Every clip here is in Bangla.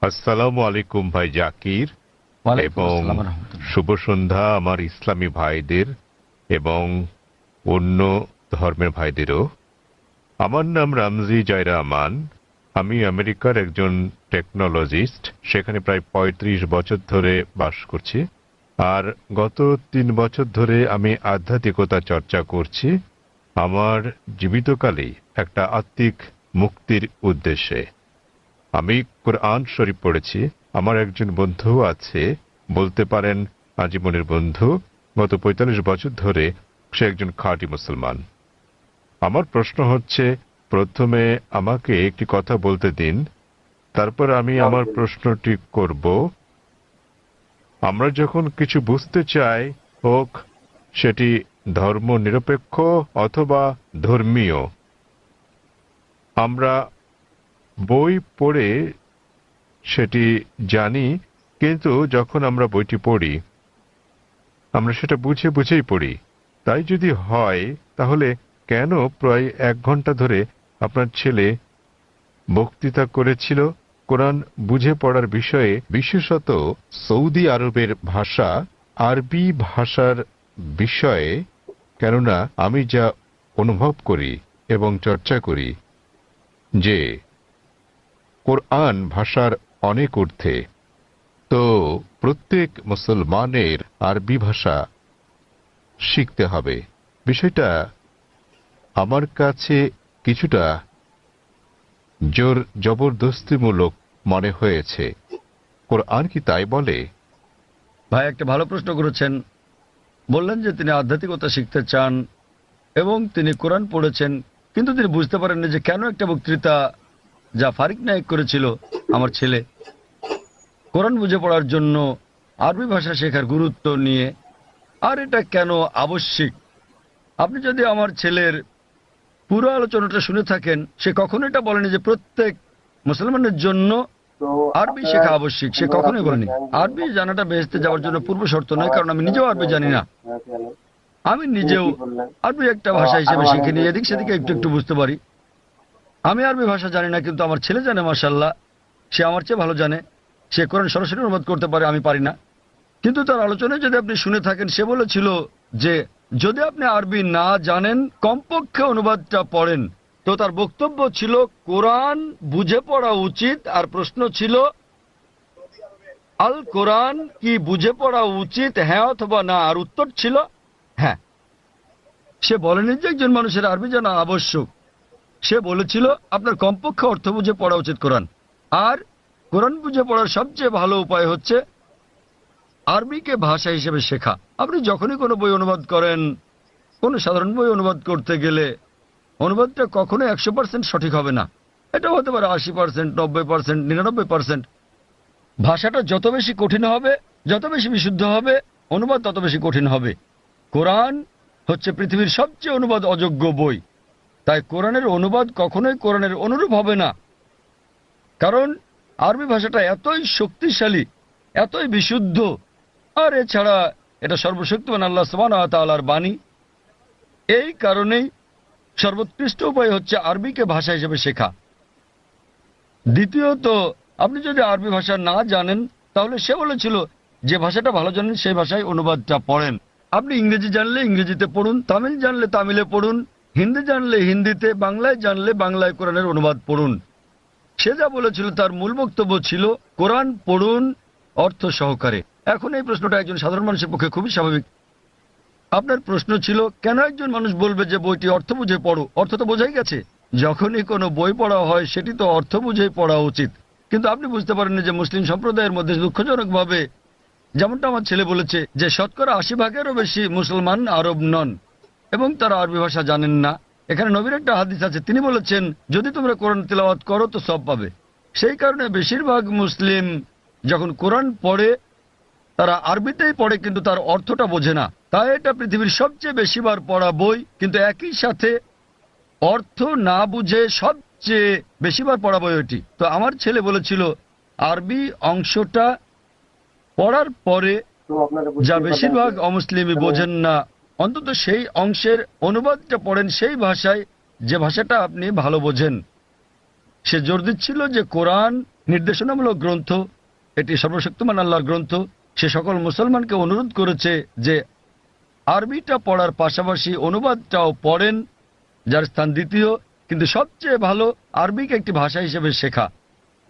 আসসালামু আলাইকুম ভাই জাকির, ওয়ালাইকুম এবং আসসালাম রহমতুল্লাহ। শুভ সন্ধ্যা আমার ইসলামী ভাইদের এবং অন্য ধর্মের ভাইদেরও। আমার নাম রামজি জয়রা আমান। আমি আমেরিকার একজন টেকনোলজিস্ট, সেখানে প্রায় ৩৫ বছর ধরে বাস করছি। আর গত ৩ বছর ধরে আমি আধ্যাত্মিকতা চর্চা করছি আমার জীবিতকালেই একটা আত্মিক মুক্তির উদ্দেশ্যে। আমি কোরআন শরীফ পড়েছি। আমার একজন বন্ধু আছে, বলতে পারেন আজীবনের বন্ধু। গত ৪৫ বছর ধরে সে একজন খাঁটি মুসলমান। আমার প্রশ্ন হচ্ছে, প্রথমে আমাকে একটি কথা বলতে দিন, তারপর আমি আমার প্রশ্নটি করব। আমরা যখন কিছু বুঝতে চাই, হোক সেটি ধর্ম নিরপেক্ষ অথবা ধর্মীয়, আমরা বই পড়ে সেটি জানি, কিন্তু যখন আমরা বইটি পড়ি আমরা সেটা বুঝে বুঝেই পড়ি। তাই যদি হয়, তাহলে কেন প্রায় ১ ঘন্টা ধরে আপনার ছেলে বক্তৃতা করেছিল কোরআন বুঝে পড়ার বিষয়ে, বিশেষত সৌদি আরবের ভাষা আরবি ভাষার বিষয়ে? কেননা আমি যা অনুভব করি এবং চর্চা করি যে কোরআন ভাষার অনেক ঊর্ধ্বে, তো প্রত্যেক মুসলমানের আরবি ভাষা শিখতে হবে। বিষয়টা আমার কাছে কিছুটা জোর জবরদস্তিমূলক মনে হয়েছে। কোরআন কি তাই বলে? ভাই, একটা ভালো প্রশ্ন করেছেন। বললেন যে তিনি আধ্যাত্মিকতা শিখতে চান এবং তিনি কোরআন পড়েছেন, কিন্তু তিনি বুঝতে পারেননি যে কেন একটা বক্তৃতা যা ফারিক নায়েক করেছিল আমার ছেলে কোরআন বুঝে পড়ার জন্য আরবি ভাষা শেখার গুরুত্ব নিয়ে, আর এটা কেন আবশ্যিক। আপনি যদি আমার ছেলের পুরো আলোচনাটা শুনে থাকেন, সে কখনো এটা বলেনি যে প্রত্যেক মুসলমানের জন্য আরবি শেখা আবশ্যিক। সে কখনোই বলেনি। আরবি জানাটা বেহেশতে যাওয়ার জন্য পূর্ব শর্ত নয়, কারণ আমি নিজেও আরবি জানি না। আমি নিজেও আরবি একটা ভাষা হিসেবে শিখিনি, এদিক সেদিকে একটু একটু বুঝতে পারি। আমি আরবি ভাষা জানি না, কিন্তু আমার ছেলে জানে, মাশাআল্লাহ। সে আমার চেয়ে ভালো জানে। সে কোরআন সরাসরি অনুবাদ করতে পারে, আমি পারি না। কিন্তু তার আলোচনায় যদি আপনি শুনে থাকেন, সে বলেছিল যে যদি আপনি আরবি না জানেন, কমপক্ষে অনুবাদটা পড়েন। তো তার বক্তব্য ছিল কোরআন বুঝে পড়া উচিত, আর প্রশ্ন ছিল আল কোরআন কি বুঝে পড়া উচিত, হ্যাঁ অথবা না। আর উত্তর ছিল হ্যাঁ। সে বলেনি যে একজন মানুষের আরবি জানা আবশ্যক। সে বলেছিল আপনার কমপক্ষে অর্থ বুঝে পড়া উচিত কোরআন। আর কোরআন বুঝে পড়ার সবচেয়ে ভালো উপায় হচ্ছে আরবিকে ভাষা হিসেবে শেখা। আপনি যখনই কোনো বই অনুবাদ করেন, কোনো সাধারণ বই অনুবাদ করতে গেলে অনুবাদটা কখনো ১০০% সঠিক হবে না। এটা হতে পারে ৮০%, ৯০%, ৯৯%। ভাষাটা যত বেশি কঠিন হবে, যত বেশি বিশুদ্ধ হবে, অনুবাদ তত বেশি কঠিন হবে। কোরআন হচ্ছে পৃথিবীর সবচেয়ে অনুবাদ অযোগ্য বই। তাই কোরআনের অনুবাদ কখনোই কোরআনের অনুরূপ হবে না, কারণ আরবি ভাষাটা এতই শক্তিশালী, এতই বিশুদ্ধ। আর এছাড়া এটা সর্বশক্তিমান আল্লাহ সুবহানাহু ওয়া তাআলার বাণী। এই কারণেই সর্বোৎকৃষ্ট উপায় হচ্ছে আরবিকে ভাষা হিসেবে শেখা। দ্বিতীয়ত, আপনি যদি আরবি ভাষা না জানেন, তাহলে সে বলেছিল যে ভাষাটা ভালো জানেন সেই ভাষায় অনুবাদটা পড়েন। আপনি ইংরেজি জানলে ইংরেজিতে পড়ুন, তামিল জানলে তামিলে পড়ুন, হিন্দি জানলে হিন্দিতে, বাংলায় জানলে বাংলায় কোরআনের অনুবাদ পড়ুন। সে যা বলেছিল তার মূল বক্তব্য ছিল কোরআন পড়ুন অর্থ সহকারে। এখন এই প্রশ্নটা একজন সাধারণ মানুষের পক্ষে খুবই স্বাভাবিক। আপনার প্রশ্ন ছিল কেন একজন মানুষ বলবে যে বইটি অর্থ বুঝে পড়ো? অর্থ তো বোঝাই গেছে। যখনই কোনো বই পড়া হয় সেটি তো অর্থ বুঝেই পড়া উচিত। কিন্তু আপনি বুঝতে পারেননি যে মুসলিম সম্প্রদায়ের মধ্যে দুঃখজনকভাবে, যেমনটা আমার ছেলে বলেছে, যে শতকরা ৮০%-এরও বেশি মুসলমান আরব নন এবং তারা আরবি ভাষা জানেন না। এখানে নবীর একটা হাদিস আছে, তিনি বলেছেন যদি তোমরা কোরআন তিলাওয়াত করো তো সওয়াব পাবে। সেই কারণে বেশিরভাগ মুসলিম যখন কোরআন পড়ে তারা আরবিতেই পড়ে, কিন্তু তার অর্থটা বোঝে না। তাই এটা পৃথিবীর সবচেয়ে বেশিবার পড়া বই, কিন্তু একই সাথে অর্থ না বুঝে সবচেয়ে বেশিবার পড়া বই ওটি। তো আমার ছেলে বলেছিল আরবি অংশটা পড়ার পরে যা বেশিরভাগ অমুসলিমই বোঝেন না, অন্তত সেই অংশের অনুবাদটা পড়েন সেই ভাষায়, যে ভাষাটা আপনি ভালো বোঝেন। সে জোর দিচ্ছিল যে কোরআন নির্দেশনামূলক গ্রন্থ, এটি সর্বশক্তিমান আল্লাহর গ্রন্থ। সে সকল মুসলমানকে অনুরোধ করেছে যে আরবিটা পড়ার পাশাপাশি অনুবাদটাও পড়েন, যার স্থান দ্বিতীয়। কিন্তু সবচেয়ে ভালো আরবিকে একটি ভাষা হিসেবে শেখা।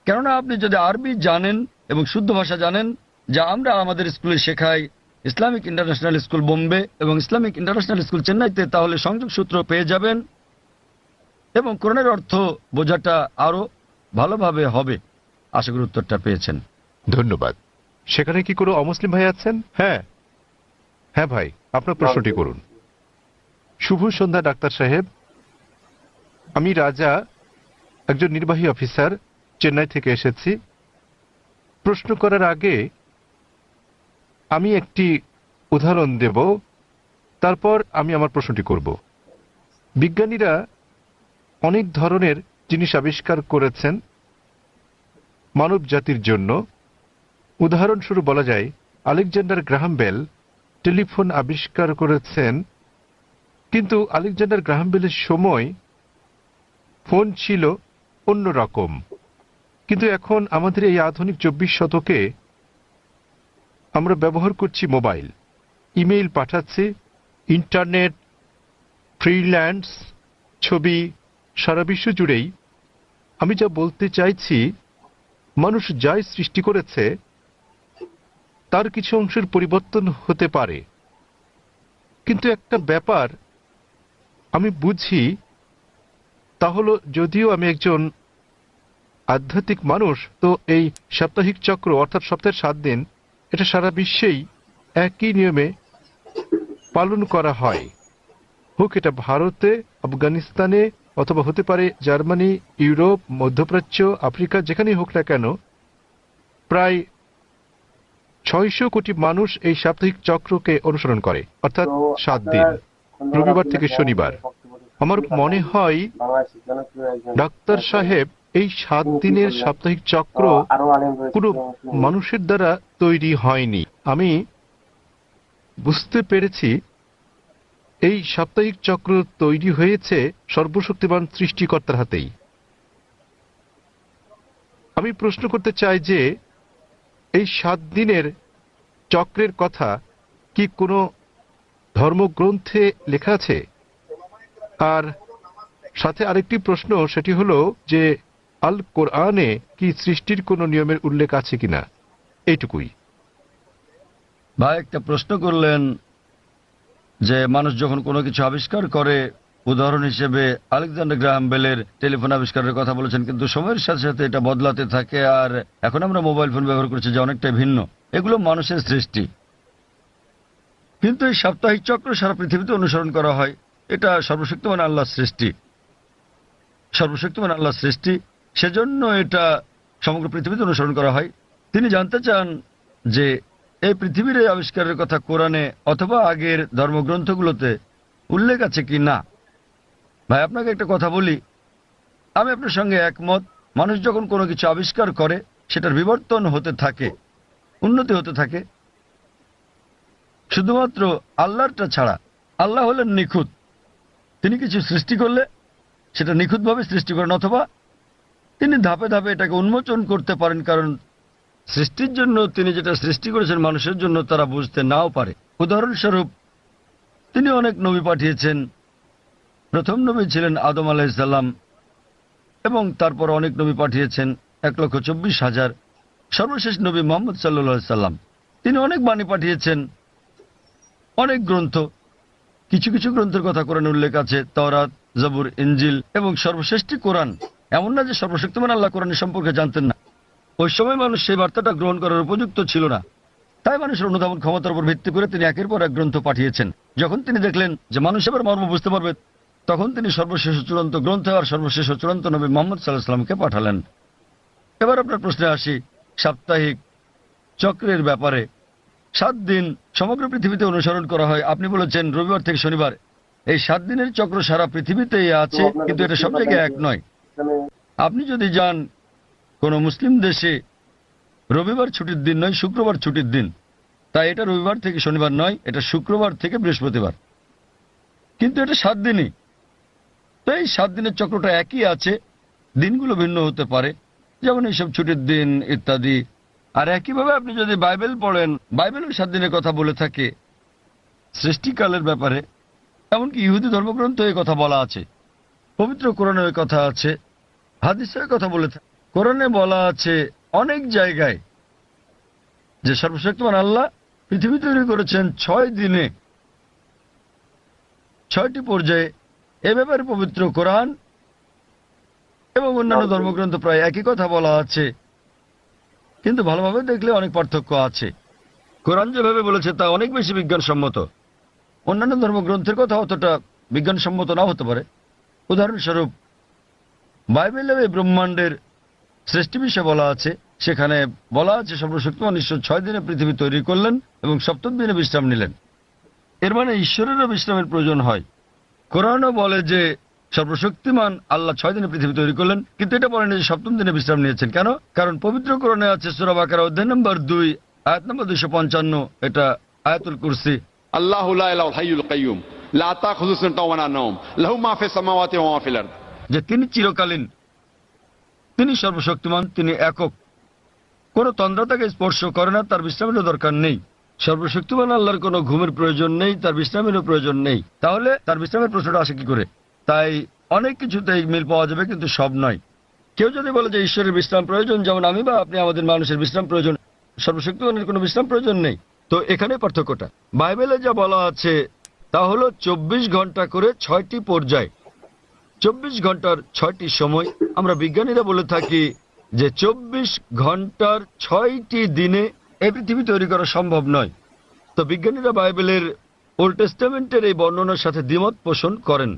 কেননা আপনি যদি আরবি জানেন এবং শুদ্ধ ভাষা জানেন, যা আমরা আমাদের স্কুলে শেখাই, ইসলামিক ইন্টারন্যাশনাল স্কুল বোম্বে এবং ইসলামিক ইন্টারন্যাশনাল স্কুল চেন্নাইতে, তাহলে সংযোগ সূত্র পেয়ে যাবেন এবং কোরআনের অর্থ বোঝাটা আরো ভালোভাবে হবে। আশা করি উত্তরটা পেয়েছেন। ধন্যবাদ। সেখানে কি কোনো অমুসলিম ভাই আছেন? হ্যাঁ হ্যাঁ ভাই, আপনার প্রশ্নটি করুন। শুভ সন্ধ্যা ডাক্তার সাহেব, আমি রাজা, একজন নির্বাহী অফিসার, চেন্নাই থেকে এসেছি। প্রশ্ন করার আগে আমি একটি উদাহরণ দেব, তারপর আমি আমার প্রশ্নটি করব। বিজ্ঞানীরা অনেক ধরনের জিনিস আবিষ্কার করেছেন মানব জাতির জন্য। উদাহরণস্বরূপ বলা যায়, আলেকজান্ডার গ্রাহাম বেল টেলিফোন আবিষ্কার করেছেন, কিন্তু আলেকজান্ডার গ্রাহাম বেলের সময় ফোন ছিল অন্য রকম। কিন্তু এখন আমাদের এই আধুনিক 24 শতকে আমরা ব্যবহার করছি মোবাইল, ইমেইল পাঠাচ্ছি, ইন্টারনেট, ফ্রিল্যান্স, ছবি, সারা বিশ্ব জুড়েই। আমি যা বলতে চাইছি, মানুষ যাই সৃষ্টি করেছে তার কিছু অংশের পরিবর্তন হতে পারে, কিন্তু একটা ব্যাপার আমি বুঝি, তা হলো যদিও আমি একজন আধ্যাত্মিক মানুষ, তো এই সাপ্তাহিক চক্র অর্থাৎ সপ্তাহের 7 দিন, এটা সারা বিশ্বেই একই নিয়মে পালন করা হয়। হোক এটা ভারতে, আফগানিস্তানে, অথবা হতে পারে জার্মানি, ইউরোপ, মধ্যপ্রাচ্য, আফ্রিকা, যেখানেই হোক না কেন, প্রায় 600 কোটি মানুষ এই সাপ্তাহিক চক্রকে অনুসরণ করে, অর্থাৎ 7 দিন, রবিবার থেকে শনিবার। আমার মনে হয় ডাক্তার সাহেব, এই 7 দিনের সাপ্তাহিক চক্র কোনো মানুষের দ্বারা তৈরি হয়নি। আমি বুঝতে পেরেছি এই সাপ্তাহিক চক্র তৈরি হয়েছে সর্বশক্তিমান সৃষ্টিকর্তার হাতেই। আমি প্রশ্ন করতে চাই যে এই 7 দিনের চক্রের কথা কি কোনো ধর্মগ্রন্থে লেখা আছে? আর সাথে আরেকটি প্রশ্ন, সেটি হলো যে আল কোরআনে কি সৃষ্টির কোনো নিয়মের উল্লেখ আছে কিনা, এইটুকুই। ভাই একটা প্রশ্ন করলেন যে মানুষ যখন কোনো কিছু আবিষ্কার করে, উদাহরণ হিসেবে আলেকজান্ডার গ্রাহাম বেলের টেলিফোন আবিষ্কারের কথা বলেছেন, কিন্তু সময়ের সাথে সাথে এটা বদলাতে থাকে, আর এখন আমরা মোবাইল ফোন ব্যবহার করছি যা অনেকটাই ভিন্ন। এগুলো মানুষের সৃষ্টি, কিন্তু এই সাপ্তাহিক চক্র সারা পৃথিবীতে অনুসরণ করা হয়। এটা সর্বশক্তিমান আল্লাহর সৃষ্টি, সর্বশক্তিমান আল্লাহর সৃষ্টি, সেজন্য এটা সমগ্র পৃথিবীতে অনুসরণ করা হয়। তিনি জানতে চান যে এই পৃথিবীর এই আবিষ্কারের কথা কোরআনে অথবা আগের ধর্মগ্রন্থগুলোতে উল্লেখ আছে কি না। ভাই আপনাকে একটা কথা বলি, আমি আপনার সঙ্গে একমত। মানুষ যখন কোনো কিছু আবিষ্কার করে, সেটার বিবর্তন হতে থাকে, উন্নতি হতে থাকে, শুধুমাত্র আল্লাহরটা ছাড়া। আল্লাহ হলেন নিখুঁত, তিনি কিছু সৃষ্টি করলে সেটা নিখুঁতভাবে সৃষ্টি করেন, অথবা তিনি ধাপে ধাপে এটাকে উন্মোচন করতে পারেন, কারণ সৃষ্টির জন্য তিনি যেটা সৃষ্টি করেছেন মানুষের জন্য তারা বুঝতে নাও পারে। উদাহরণস্বরূপ তিনি অনেক নবী পাঠিয়েছেন। প্রথম নবী ছিলেন আদম আলাইহিসসালাম, এবং তারপর অনেক নবী পাঠিয়েছেন, 1,24,000। সর্বশেষ নবী মুহাম্মদ সাল্লাল্লাহু আলাইহি সাল্লাম, তিনি অনেক বাণী পাঠিয়েছেন, অনেক গ্রন্থ। কিছু কিছু গ্রন্থের কথা কোরআনে উল্লেখ আছে, তাওরাত, জবুর, ইনজিল, এবং সর্বশ্রেষ্ঠ কোরআন। এমন না যে সর্বশক্তিমান আল্লাহ কোরআনের সম্পর্কে জানতেন না। ওই সময় মানুষ সেই বার্তাটা গ্রহণ করার উপযুক্ত ছিল না, তাই মানুষের অনুধাবন ক্ষমতার উপর ভিত্তি করে তিনি একের পর এক গ্রন্থ পাঠিয়েছেন। যখন তিনি দেখলেন যে মানুষ এবার মর্ম বুঝতে পারবে, তখন তিনি সর্বশেষ চূড়ান্ত গ্রন্থ আর সর্বশেষ চূড়ান্ত নবী মুহাম্মদ সাল্লাল্লাহু আলাইহি সাল্লামকে পাঠালেন। এবার আপনার প্রশ্নে আসি, সাপ্তাহিক চক্রের ব্যাপারে। 7 দিন সমগ্র পৃথিবীতে অনুসরণ করা হয়। আপনি বলেছেন রবিবার থেকে শনিবার, এই 7 দিনের চক্র সারা পৃথিবীতেই আছে, কিন্তু এটা সব জায়গায় এক নয়। আপনি যদি যান কোনো মুসলিম দেশে, রবিবার ছুটির দিন নয়, শুক্রবার ছুটির দিন। তাই এটা রবিবার থেকে শনিবার নয়, এটা শুক্রবার থেকে বৃহস্পতিবার, কিন্তু এটা 7 দিনই। তো এই 7 দিনের চক্রটা একই আছে, দিনগুলো ভিন্ন হতে পারে। যেমন এইসব ছুটির দিন ইত্যাদি। আর একইভাবে আপনি যদি বাইবেল পড়েন, বাইবেলের 7 দিনের কথা বলে থাকে সৃষ্টিকালের ব্যাপারে। এমনকি ইহুদি ধর্মগ্রন্থ এই কথা বলা আছে, পবিত্র কোরআনে ওই কথা আছে, হাদিসে ওই কথা বলে থাকে। কোরআনে বলা আছে অনেক জায়গায় যে সর্বশক্তিমান আল্লাহ পৃথিবী তৈরি করেছেন 6 দিনে, 6টি পর্যায়ে। এ ব্যাপারে পবিত্র কোরআন এবং অন্যান্য ধর্মগ্রন্থ প্রায় একই কথা বলা আছে, কিন্তু ভালোভাবে দেখলে অনেক পার্থক্য আছে। কোরআন যেভাবে বলেছে তা অনেক বেশি বিজ্ঞানসম্মত। অন্যান্য ধর্মগ্রন্থের কথা অতটা বিজ্ঞানসম্মত নাও হতে পারে। উদাহরণস্বরূপ বাইবেলে এই ব্রহ্মাণ্ডের সৃষ্টি বিষয়ে বলা আছে, সেখানে বলা আছে সর্বশক্তিমান ঈশ্বর 6 দিনে পৃথিবী তৈরি করলেন এবং 7ম দিনে বিশ্রাম নিলেন। এর মানে ঈশ্বরেরও বিশ্রামের প্রয়োজন হয়। কোরআনও বলে যে সর্বশক্তিমান আল্লাহ 6 দিনে পৃথিবী তৈরি করলেন, কিন্তু এটা বলেন যে 7ম দিনে বিশ্রাম নিয়েছেন। কেন? কারণ পবিত্র কোরআনে আছে সূরা বাকারা অধ্যায় নম্বর 2 আয়াত নম্বর 255, এটা আয়াতুল কুরসি। আল্লাহু লা ইলাহাল হাইয়ুল কাইয়ুম লা তাখুযু সিনাতুন ওয়া লা নাওম লাহু মা ফিস সামাওয়াতি ওয়া মা ফিল আরদ। যে তিনি চিরকালীন, তিনি সর্বশক্তিমান, তিনি একক, কোন তন্দ্রা তাকে স্পর্শ করে না, তার বিশ্রামেরও দরকার নেই। সর্বশক্তিমান আল্লাহর কোনো ঘুমের প্রয়োজন নেই, তার বিশ্রামেরও প্রয়োজন নেই। তাহলে তার বিশ্রামের প্রশ্নটা আসে কি করে? তাই অনেক কিছুতেই মিল পাওয়া যাবে, কিন্তু সব নয়। কেউ যদি বলে যে ঈশ্বরের বিশ্রাম প্রয়োজন, যেমন আমি বা আপনি আমাদের মানুষের বিশ্রাম প্রয়োজন, সর্বশক্তিমানের কোনো বিশ্রাম প্রয়োজন নেই, তো এখানে পার্থক্যটা। বাইবেলে যা বলা আছে তা হলো 24 ঘন্টা করে 6টি পর্যায়, 24 ঘন্টার 6টি সময়। আমরা বিজ্ঞানীরা বলে থাকি যে 24 ঘন্টার 6টি দিনে এই পৃথিবী তৈরি করা সম্ভব নয়। তো বিজ্ঞানীরা বাইবেলের ওল্ড টেস্টামেন্টের এই বর্ণনার সাথে দ্বিমত পোষণ করেন।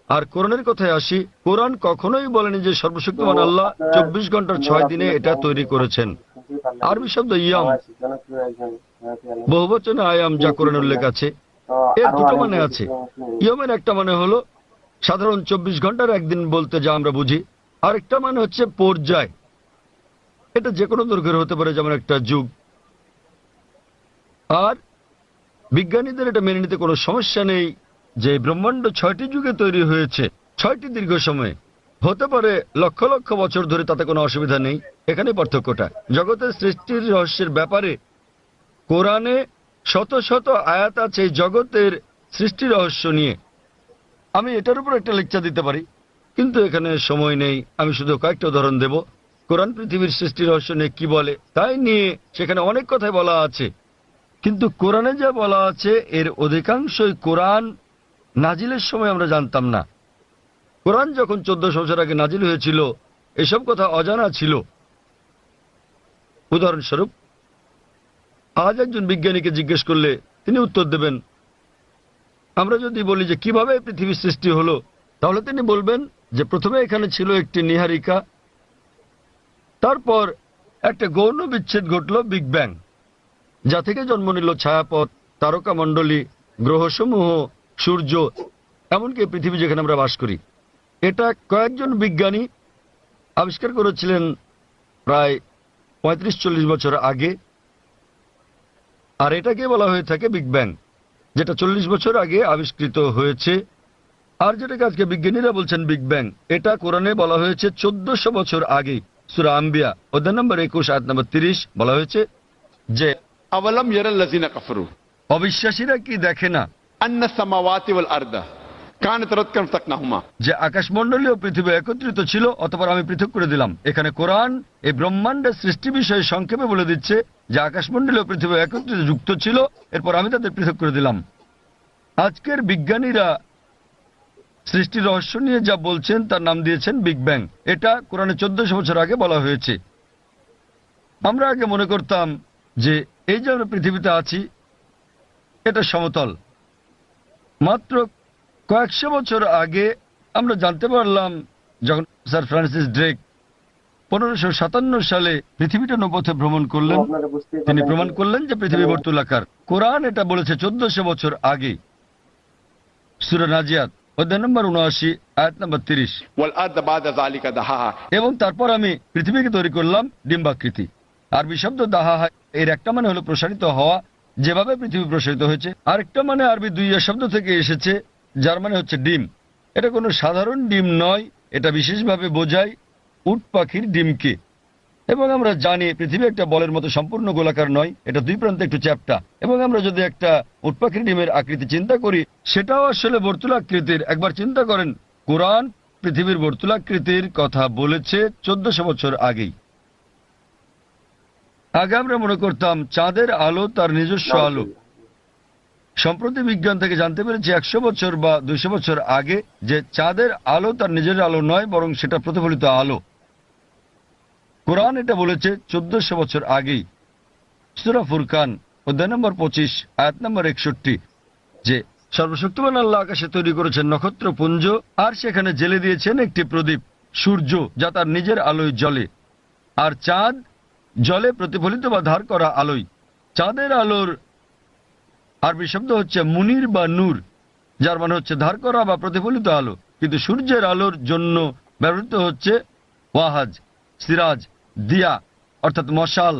আর কোরআনের কথায় আসি, কোরআন কখনোই বলেনি যে সর্বশক্তিমান আল্লাহ 24 ঘন্টার 6 দিনে এটা তৈরি করেছেন। আরবি শব্দ ইয়াম, বহুবচনে আয়াম, যা কোরআনে উল্লেখ আছে, এর দুটো মানে আছে। ইয়মের একটা মানে হলো সাধারণ 24 ঘন্টার একদিন বলতে যা আমরা বুঝি, আর একটা মানে হচ্ছে পর্যায়। এটা যে কোনো দৈর্ঘ্যের হতে পারে, যেমন একটা যুগ। আর বিজ্ঞানীদের এটা মেনে নিতে কোনো সমস্যা নেই যে ব্রহ্মাণ্ড 6টি যুগে তৈরি হয়েছে, 6টি দীর্ঘ সময়ে, হতে পারে লক্ষ লক্ষ বছর ধরে, তাতে কোনো অসুবিধা নেই। এখানে পার্থক্যটা। জগতের সৃষ্টির রহস্যের ব্যাপারে কোরআনে শত শত আয়াত আছে এই জগতের সৃষ্টি রহস্য নিয়ে। আমি এটার উপর একটা লেকচার দিতে পারি, কিন্তু এখানে সময় নেই। আমি শুধু কয়েকটা উদাহরণ দেব। কোরআন পৃথিবীর সৃষ্টি রহস্য নিয়ে কি বলে তাই নিয়ে সেখানে অনেক কথাই বলা আছে, কিন্তু কোরআনে যা বলা আছে এর অধিকাংশই কোরআন নাজিলের সময় আমরা জানতাম না। কোরআন যখন 1400 বছর আগে নাজিল হয়েছিল, এসব কথা অজানা ছিল। উদাহরণস্বরূপ আজ একজন বিজ্ঞানীকে জিজ্ঞেস করলে তিনি উত্তর দেবেন। আমরা যদি বলি যে কিভাবে পৃথিবীর সৃষ্টি হলো, তাহলে তিনি বলবেন যে প্রথমে এখানে ছিল একটি নীহারিকা, তারপর একটা গৌণ বিচ্ছেদ ঘটল, বিগ ব্যাং, যা থেকে জন্ম নিল ছায়াপথ, তারকামণ্ডলী, গ্রহসমূহ, সূর্য, এমনকি পৃথিবী যেখানে আমরা বাস করি। এটা কয়েকজন বিজ্ঞানী আবিষ্কার করেছিলেন প্রায় 35-40 বছর আগে। আর এটাকে বলা হয়ে থাকে বিগ ব্যাং, যেটা 40 বছর আগে আবিষ্কৃত হয়েছে। আর যেটাকে আজকে বিজ্ঞানীরা বলছেন বিগ ব্যাং, এটা কোরআনে বলা হয়েছে 1400 বছর আগে। সূরা আম্বিয়া অধ্যায় নম্বর 21 আয়াত নম্বর 30 বলা হয়েছে যে আওয়ালাম ইয়ারাল্লাযিনা কাফারু, অবিশ্বাসীরা কি দেখে না আন্নাস সামাওয়াতি ওয়াল আরদা কানাত রাতকান ফাতাকনাহুমা, যে আকাশমণ্ডলী ও পৃথিবী একত্রিত ছিল, অতঃপর আমি পৃথক করে দিলাম। এখানে কোরআন এই ব্রহ্মাণ্ডের সৃষ্টি বিষয়ে সংক্ষেপে বলে দিচ্ছে যে আকাশমণ্ডলী ও পৃথিবী একত্রিত যুক্ত ছিল, এরপর আমি তাদের পৃথক করে দিলাম। আজকের বিজ্ঞানীরা সৃষ্টি রহস্য নিয়ে যা বলছেন তার নাম দিয়েছেন বিগ ব্যাং। এটা কোরআনে 1400 বছর আগে বলা হয়েছে। আমরা আগে মনে করতাম যে এই যে আমরা পৃথিবীতে আছি এটা সমতল। মাত্র কয়েকশো বছর আগে আমরা জানতে পারলাম, যখন স্যার ফ্রান্সিস ড্রেক 1557 সালে পৃথিবীটা নৌপথে ভ্রমণ করলেন, তিনি প্রমাণ করলেন যে পৃথিবী বর্তুলাকার। কোরআন এটা বলেছে 1400 বছর আগে। সূরা নাজিয়াত অধ্যায় নম্বর 79 আয়াত নম্বর 30। ওয়াল আরদা বাদা যালিকা দাহাহা, এবং তারপর আমি পৃথিবীকে তৈরি করলাম ডিম্বাকৃতি। আরবি শব্দ দাহাহা এর একটা মানে হলো প্রসারিত হওয়া, যেভাবে পৃথিবী প্রসারিত হয়েছে। আরেকটা মানে আরবি দুইয়া শব্দ থেকে এসেছে, যার মানে হচ্ছে ডিম। এটা কোনো সাধারণ ডিম নয়, এটা বিশেষভাবে বোঝায় উট পাখির ডিমকে। এবং আমরা জানি পৃথিবী একটা বলের মতো সম্পূর্ণ গোলাকার নয়, এটা দুই প্রান্তে একটু চ্যাপ্টা। এবং আমরা যদি একটা উটপাখির ডিমের আকৃতি চিন্তা করি, সেটাও আসলে বর্তুলাকৃতির। একবার চিন্তা করেন, কোরআন পৃথিবীর বর্তুলাকৃতির কথা বলেছে 1400 বছর আগেই। আগে আমরা মনে করতাম চাঁদের আলো তার নিজস্ব আলো। সম্প্রতি বিজ্ঞান থেকে জানতে পেরেছি 100 বছর বা 200 বছর আগে যে চাঁদের আলো তার নিজের আলো নয়, বরং সেটা প্রতিফলিত আলো। কোরআন এটা বলেছে 1400 বছর আগেই। সূরা ফুরকান অধ্যায় নম্বর 25 আয়াত নম্বর 61, যে সর্বশক্তিমান আল্লাহ আকাশে তৈরি করেছেন নক্ষত্রপুঞ্জ, আর সেখানে জেলে দিয়েছেন একটি প্রদীপ, সূর্য, যা তার নিজের আলোয় জ্বলে, আর চাঁদ জলে প্রতিফলিত বা ধার করা আলোয়। চাঁদের আলোর আরবি শব্দ হচ্ছে মুনির বা নূর, যার মানে হচ্ছে ধার করা বা প্রতিফলিত আলো। কিন্তু সূর্যের আলোর জন্য ব্যবহৃত হচ্ছে ওয়াহাজ, সিরাজ, দিয়া, অর্থাৎ মশাল,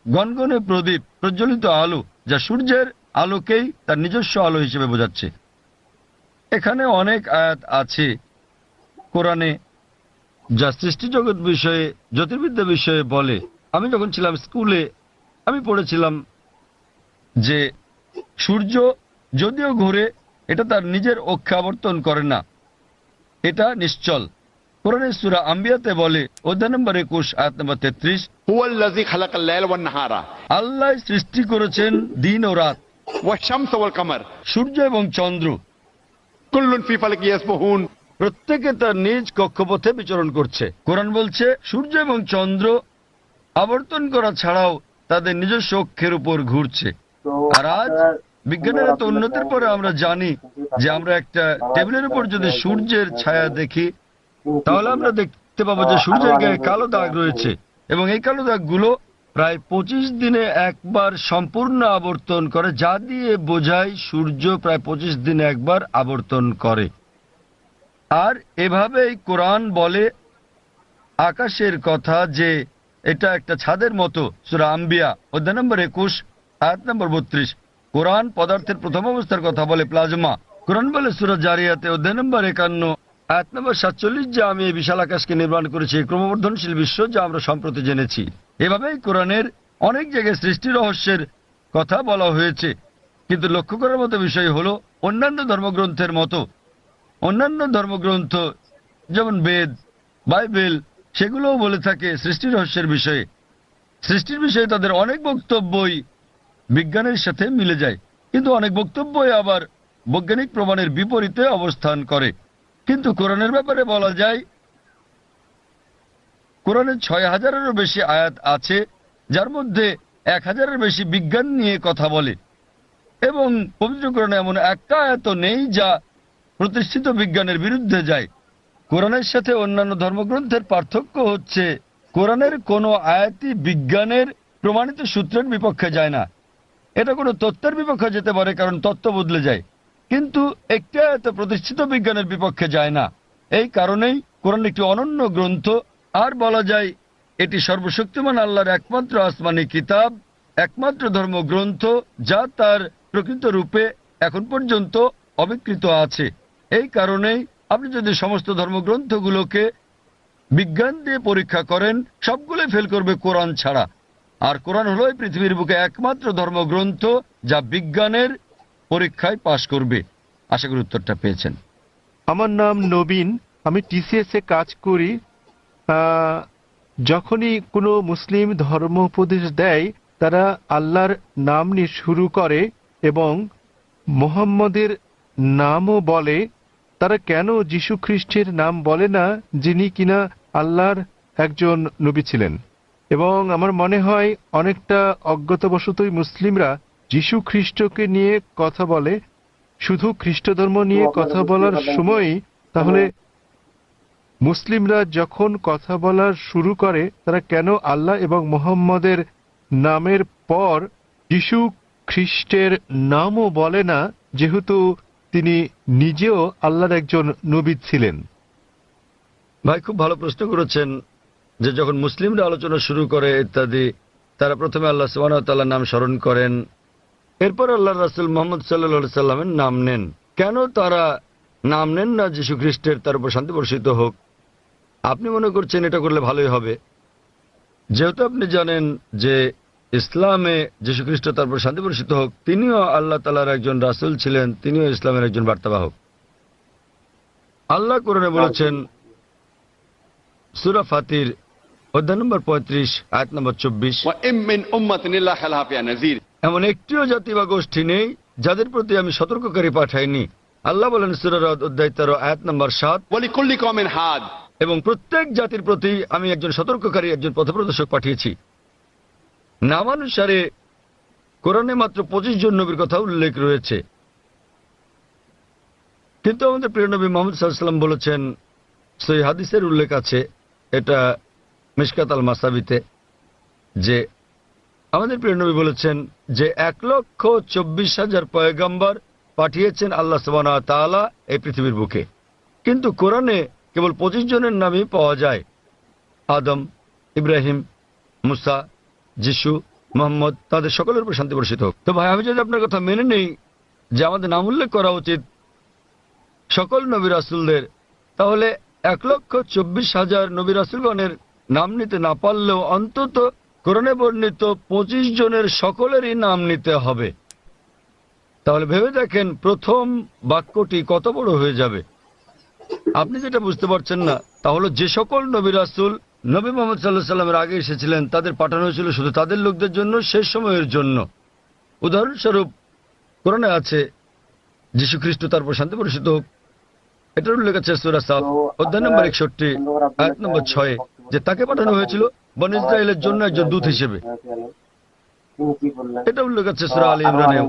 গনগনে প্রদীপ, প্রজ্বলিত আলো, যা সূর্যের আলোকেই তার নিজস্ব আলো হিসেবে বোঝাচ্ছে। এখানে অনেক আয়াত আছে কোরআনে যা সৃষ্টিজগৎ বিষয়ে, জ্যোতির্বিদ্যা বিষয়ে বলে। আমি যখন ছিলাম স্কুলে, আমি পড়েছিলাম যে সূর্য যদিও ঘুরে, এটা তার নিজের অক্ষে আবর্তন করে না, এটা নিশ্চল। কোরআনের সূরা আম্বিয়াতে বলে অধ্যায় নম্বর 21 আয়াত নম্বর 33, هو الذي خلق الليل والنهار আল্লাহ সৃষ্টি করেছেন দিন ও রাত, والشمس والقمر সূর্য এবং চন্দ্র, كل في فلك يسبحون। প্রত্যেকে তার নিজ কক্ষপথে বিচরণ করছে। কোরআন বলছে সূর্য এবং চন্দ্র আবর্তন করা ছাড়াও তাদের নিজস্ব অক্ষের উপর ঘুরছে। আর আজ বিজ্ঞানের এত উন্নতির পরে আমরা জানি যে আমরা একটা টেবিলের উপর যদি সূর্যের ছায়া দেখি, তাহলে আমরা দেখতে পাবো যে সূর্যের গায়ে কালো দাগ রয়েছে, এবং এই কালো দাগগুলো প্রায় 25 দিনে একবার সম্পূর্ণ আবর্তন করে, যা দিয়ে বোঝায় সূর্য প্রায় 25 দিনে একবার আবর্তন করে। আর এভাবেই কোরআন বলে আকাশের কথা যে এটা একটা ছাদের মতো। সূরা আম্বিয়া অধ্যায় নম্বর 21 আয়াত নম্বর 32। কোরআন পদার্থের প্রথম অবস্থার কথা বলে প্লাজমা। কোরআন বলে সূরা জারিয়াতে অধ্যায় নম্বর 51 আয়াত নম্বর 47 যে আমি এই বিশাল আকাশকে নির্মাণ করেছি, এই ক্রমবর্ধনশীল বিশ্ব যা আমরা সম্প্রতি জেনেছি। এভাবেই কোরআনের অনেক জায়গায় সৃষ্টি রহস্যের কথা বলা হয়েছে। কিন্তু লক্ষ্য করার মতো বিষয় হলো, অন্যান্য ধর্মগ্রন্থের মতো অন্যান্য ধর্মগ্রন্থ যেমন বেদ, বাইবেল, সেগুলোও বলে থাকে সৃষ্টি রহস্যের বিষয়ে। সৃষ্টির বিষয়ে তাদের অনেক বক্তব্যই বিজ্ঞানের সাথে মিলে যায়, কিন্তু অনেক বক্তব্যই আবার বৈজ্ঞানিক প্রমাণের বিপরীতে অবস্থান করে। কিন্তু কোরআনের ব্যাপারে বলা যায়, কোরআনে 6000-এরও বেশি আয়াত আছে, যার মধ্যে 1000-এর বেশি বিজ্ঞান নিয়ে কথা বলে। এবং পবিত্র কোরআনে এমন একটা আয়াত নেই যা প্রতিষ্ঠিত বিজ্ঞানের বিরুদ্ধে যায়। কোরআনের সাথে অন্যান্য ধর্মগ্রন্থের পার্থক্য হচ্ছে, কোরআনের কোনো আয়াতই বিজ্ঞানের প্রমাণিত সূত্রের বিপক্ষে যায় না। এটা কোনো তত্ত্বের বিপক্ষে যেতে পারে, কারণ তত্ত্ব বদলে যায়, কিন্তু একটি আয়াত প্রতিষ্ঠিত বিজ্ঞানের বিপক্ষে যায় না। এই কারণেই কোরআন একটি অনন্য গ্রন্থ। আর বলা যায় এটি সর্বশক্তিমান আল্লাহর একমাত্র আসমানি কিতাব, একমাত্র ধর্মগ্রন্থ যা তার প্রকৃত রূপে এখন পর্যন্ত অবিকৃত আছে। এই কারণেই আপনি যদি সমস্ত ধর্মগ্রন্থগুলোকে বিজ্ঞান দিয়ে পরীক্ষা করেন, সবগুলোই ফেল করবে কোরআন ছাড়া। আর কোরআন হলো এই পৃথিবীর বুকে একমাত্র ধর্মগ্রন্থ যা বিজ্ঞানের পরীক্ষায় পাশ করবে। আশা করি উত্তরটা পেয়েছেন। আমার নাম নবীন, আমি টিসিএস এ কাজ করি। যখনই কোনো মুসলিম ধর্ম উপদেশ দেয়, তারা আল্লাহর নাম নিয়ে শুরু করে এবং মোহাম্মদের নামও বলে। তারা কেন যীশু খ্রিস্টের নাম বলে না, যিনি কিনা আল্লাহর একজন নবী ছিলেন? এবং আমার মনে হয় অনেকটা অজ্ঞতাবশতই মুসলিমরা যীশু খ্রিস্টকে নিয়ে কথা বলে, শুধু খ্রিস্ট ধর্ম নিয়ে কথা বলার সময়ই। তাহলে মুসলিমরা যখন কথা বলা শুরু করে, তারা কেন আল্লাহ এবং মোহাম্মদের নামের পর যীশু খ্রিস্টের নামও বলে না, যেহেতু তিনি নিজেও আল্লাহর একজন নবী ছিলেন? ভাই, খুব ভালো প্রশ্ন করেছেন যে যখন মুসলিমরা আলোচনা শুরু করে ইত্যাদি, তারা প্রথমে আল্লাহ সুবহানাহু ওয়া তাআলার নাম স্মরণ করেন, এরপর আল্লাহর রাসূল মুহাম্মদ সাল্লাল্লাহু আলাইহি সাল্লামের নাম নেন। কেন তারা নাম নেন না যীশু খ্রিস্টের, তার উপর শান্তি বর্ষিত হোক? আপনি মনে করছেন এটা করলে ভালোই হবে। যেহেতু আপনি জানেন যে ইসলামে যীশু খ্রিস্ট তারপর শান্তি বর্ষিত হোক তিনিও আল্লাহ তাআলার একজন রাসূল ছিলেন, তিনিও ইসলামের একজন বার্তাবাহক। আল্লাহ কোরআনে বলেছেন সূরা ফাতির অধ্যায় নম্বর 35 আয়াত নম্বর 24, وإن من أمة إلا خلها فيها نذير। এমন একটিও জাতি বা গোষ্ঠী নেই যাদের প্রতি আমি সতর্ককারী পাঠাইনি। আল্লাহ বলেন সূরা রাদ অধ্যায় 13 আয়াত নম্বর 7, ولكل قوم هاد। এবং প্রত্যেক জাতির প্রতি আমি একজন সতর্ককারী, একজন পথপ্রদর্শক পাঠিয়েছি। নামানুসারে কোরআনে মাত্র 25 জন নবীর কথা উল্লেখ রয়েছে, কিন্তু আমাদের প্রিয় নবী মুহাম্মদ সাল্লাল্লাহু আলাইহি ওয়াসাল্লাম বলেছেন, সহিহ হাদিসের উল্লেখ আছে, এটা মিশকাত আল মাসাবিতে, যে আমাদের প্রিয় নবী বলেছেন যে 1,24,000 পয়গম্বর পাঠিয়েছেন আল্লাহ সুবহানাহু ওয়া তাআলা এই পৃথিবীর বুকে, কিন্তু কোরআনে কেবল 25 জনের নামই পাওয়া যায়। আদম, ইব্রাহিম, মুসা, যিশু, মুহাম্মদ, তাদের সকলের উপর শান্তি বর্ষিত হোক। তো ভাই, আমি যদি আপনার কথা মেনে নেই যে আমাদের নাম উল্লেখ করা উচিত সকল নবী রাসূলদের, তাহলে 1,24,000 নবী রাসূলগণের নাম নিতে না পারলেও অন্তত কোরআনে বর্ণিত 25 জনের সকলেরই নাম নিতে হবে। তাহলে ভেবে দেখেন প্রথম বাক্যটি কত বড় হয়ে যাবে। আপনি যেটা বুঝতে পারছেন না তা হলো যে সকল নবী রাসূল নবী মুহাম্মদ সাল্লাল্লাহু আলাইহি সাল্লামের আগে এসেছিলেন তাদের পাঠানো হয়েছিল শুধু তাদের লোকদের জন্য, শেষ সময়ের জন্য। উদাহরণস্বরূপ কোরআনে আছে যীশু খ্রিস্ট তারপর শান্তি বর্ষিত হোক, এটার উল্লেখ আছে সূরা সাফ অধ্যায় নম্বর 61 আয়াত নম্বর 6 যে তাকে পাঠানো হয়েছিল বনী ইসরাইলের জন্য একজন দূত হিসেবে। এটা উল্লেখ আছে সূরা আলী ইমরানে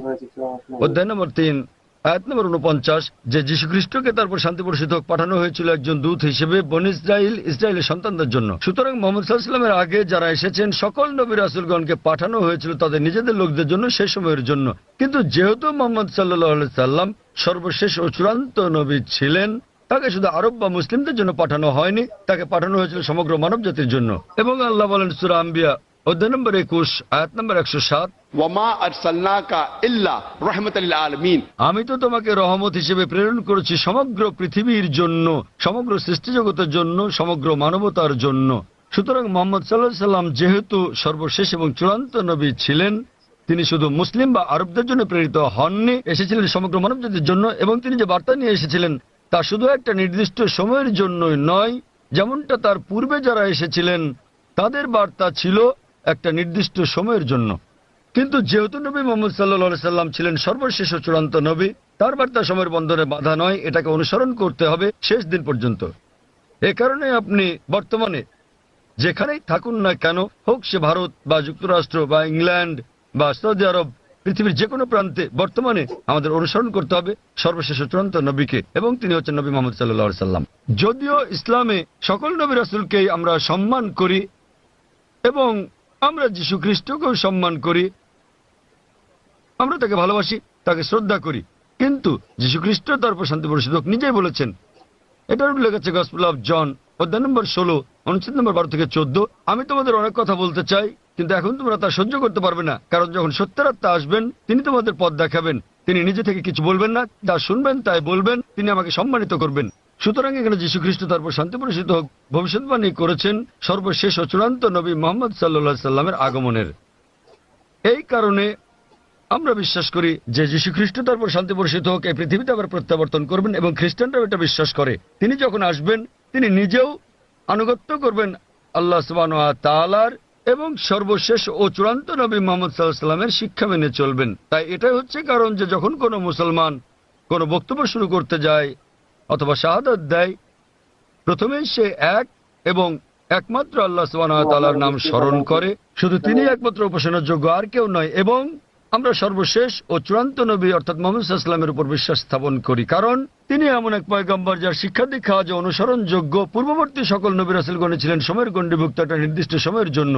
অধ্যায় নম্বর 3 আয়াত নম্বর 49 যে যীশু খ্রিস্টকে তারপর শান্তি বর্ষিত হোক পাঠানো হয়েছিল একজন দূত হিসেবে বনী ইসরাইলের সন্তানদের জন্য। সুতরাং মুহাম্মদ সাল্লাল্লাহু আলাইহি ওয়াসাল্লামের আগে যারা এসেছেন সকল নবী রাসূলগণকে পাঠানো হয়েছিল তাদের নিজেদের লোকদের জন্য, শেষ সময়ের জন্য। কিন্তু যেহেতু মুহাম্মদ সাল্লাল্লাহু আলাইহি সাল্লাম সর্বশেষ ও চূড়ান্ত নবী ছিলেন, তাকে শুধু আরব বা মুসলিমদের জন্য পাঠানো হয়নি, তাকে পাঠানো হয়েছিল সমগ্র মানব জাতির জন্য। এবং আল্লাহ বলেন সূরা আম্বিয়া অধ্যায় নম্বর 21 আয়াত নম্বর 107, وما أرسلناك إلا رحمة للعالمين। আমি তো তোমাকে রহমত হিসেবে প্রেরণ করেছি সমগ্র পৃথিবীর জন্য, সমগ্র সৃষ্টি জগতের জন্য, সমগ্র মানবতার জন্য। সুতরাং মুহাম্মদ সাল্লাল্লাহু আলাইহি সাল্লাম যেহেতু সর্বশেষ এবং চূড়ান্ত নবী ছিলেন, তিনি শুধু মুসলিম বা আরবদের জন্য প্রেরিত হননি, এসেছিলেন সমগ্র মানবজাতির জন্য। এবং তিনি যে বার্তা নিয়ে এসেছিলেন তা শুধু একটা নির্দিষ্ট সময়ের জন্যই নয়, যেমনটা তার পূর্বে যারা এসেছিলেন তাদের বার্তা ছিল একটা নির্দিষ্ট সময়ের জন্য। কিন্তু যেহেতু নবী মুহাম্মদ সাল্লাল্লাহু আলাইহি সাল্লাম ছিলেন সর্বশেষ ও চূড়ান্ত নবী, তার বার্তা সময়ের বন্ধনে বাধা নয়, এটাকে অনুসরণ করতে হবে শেষ দিন পর্যন্ত। এ কারণে আপনি বর্তমানে যেখানেই থাকুন না কেন, হোক সে ভারত বা যুক্তরাষ্ট্র বা ইংল্যান্ড বা সৌদি আরব, পৃথিবীর যে কোনো প্রান্তে বর্তমানে আমাদের অনুসরণ করতে হবে সর্বশেষ ও চূড়ান্ত নবীকে, এবং তিনি হচ্ছেন নবী মুহাম্মদ সাল্লাল্লাহু আলাইহি সাল্লাম। যদিও ইসলামে সকল নবী রাসূলকেই আমরা সম্মান করি এবং আমরা যীশু খ্রিস্টকেও সম্মান করি, আমরা তাকে ভালোবাসি, তাকে শ্রদ্ধা করি, কিন্তু যীশু খ্রিস্ট তারপর শান্তি বর্ষিত হোক নিজেই বলেছেন, এটার উল্লেখ আছে গসপেল অফ জন অধ্যায় নম্বর 16 অনুচ্ছেদ নম্বর 12 থেকে 14, আমি তোমাদের অনেক কথা বলতে চাই কিন্তু এখন তোমরা তা সহ্য করতে পারবে না, কারণ যখন সত্যের আত্মা আসবেন তিনি তোমাদের পথ দেখাবেন। তিনি নিজে থেকে কিছু বলবেন না, যা শুনবেন তাই বলবেন, তিনি আমাকে সম্মানিত করবেন। সুতরাং এখানে যীশু খ্রিস্ট তারপর শান্তি বর্ষিত হোক ভবিষ্যৎবাণী করেছেন সর্বশেষ ও চূড়ান্ত নবী মুহাম্মদ সাল্লাল্লাহু আলাইহি সাল্লামের আগমনের। এই কারণে আমরা বিশ্বাস করি যে যীশু খ্রিস্ট তারপর শান্তি বর্ষিত হোক এই পৃথিবীতে আবার প্রত্যাবর্তন করবেন, এবং খ্রিস্টানরাও এটা বিশ্বাস করে। তিনি যখন আসবেন তিনি নিজেও আনুগত্য করবেন আল্লাহ সুবহানাহু ওয়া তাআলার এবং সর্বশেষ ও চূড়ান্ত নবী মুহাম্মদ সাল্লাল্লাহু আলাইহি সাল্লামের শিক্ষা মেনে চলবেন। তাই এটাই হচ্ছে কারণ যে যখন কোনো মুসলমান কোনো বক্তব্য শুরু করতে যায় অথবা শাহাদাত দেয়, প্রথমেই সে এক এবং একমাত্র আল্লাহ সুবহানাহু ওয়া তাআলার নাম স্মরণ করে, শুধু তিনি একমাত্র উপাসনার যোগ্য, আর কেউ নয়। এবং আমরা সর্বশেষ ও চূড়ান্ত নবী অর্থাৎ মুহাম্মদ সাল্লাল্লাহু আলাইহি ওয়াসাল্লামের উপর বিশ্বাস স্থাপন করি, কারণ তিনি এমন এক পয়গম্বর যার শিক্ষা দীক্ষা আজ অনুসরণযোগ্য। পূর্ববর্তী সকল নবী রাসূলগণ ছিলেন সময়ের গণ্ডিভুক্ত একটা নির্দিষ্ট সময়ের জন্য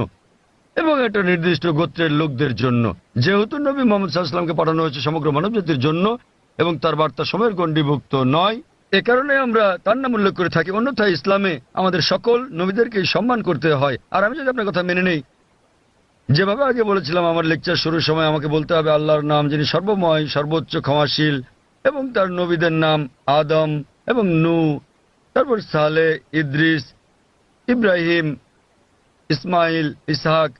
এবং একটা নির্দিষ্ট গোত্রের লোকদের জন্য। যেহেতু নবী মুহাম্মদ সাল্লাল্লাহু আলাইহি ওয়াসাল্লামকে পাঠানো হয়েছে সমগ্র মানবজাতির জন্য এবং তার বার্তা সময়ের গণ্ডিভুক্ত নয়, এ কারণে আমরা তার নাম উল্লেখ করে থাকি। অন্যথায় ইসলামে আমাদের সকল নবীদেরকে সম্মান করতে হয়। আর আমি যদি আপনার কথা মেনে নেই, যেভাবে আগে বলেছিলাম আমার লেকচার শুরুর সময়, আমাকে বলতে হবে আল্লাহর নাম যিনি সর্বময়, সর্বোচ্চ, ক্ষমাশীল, এবং তার নবীদের নাম আদম এবং নূহ, তারপর সালেহ, ইদ্রিস, ইব্রাহিম, ইসমাইল, ইসহাক,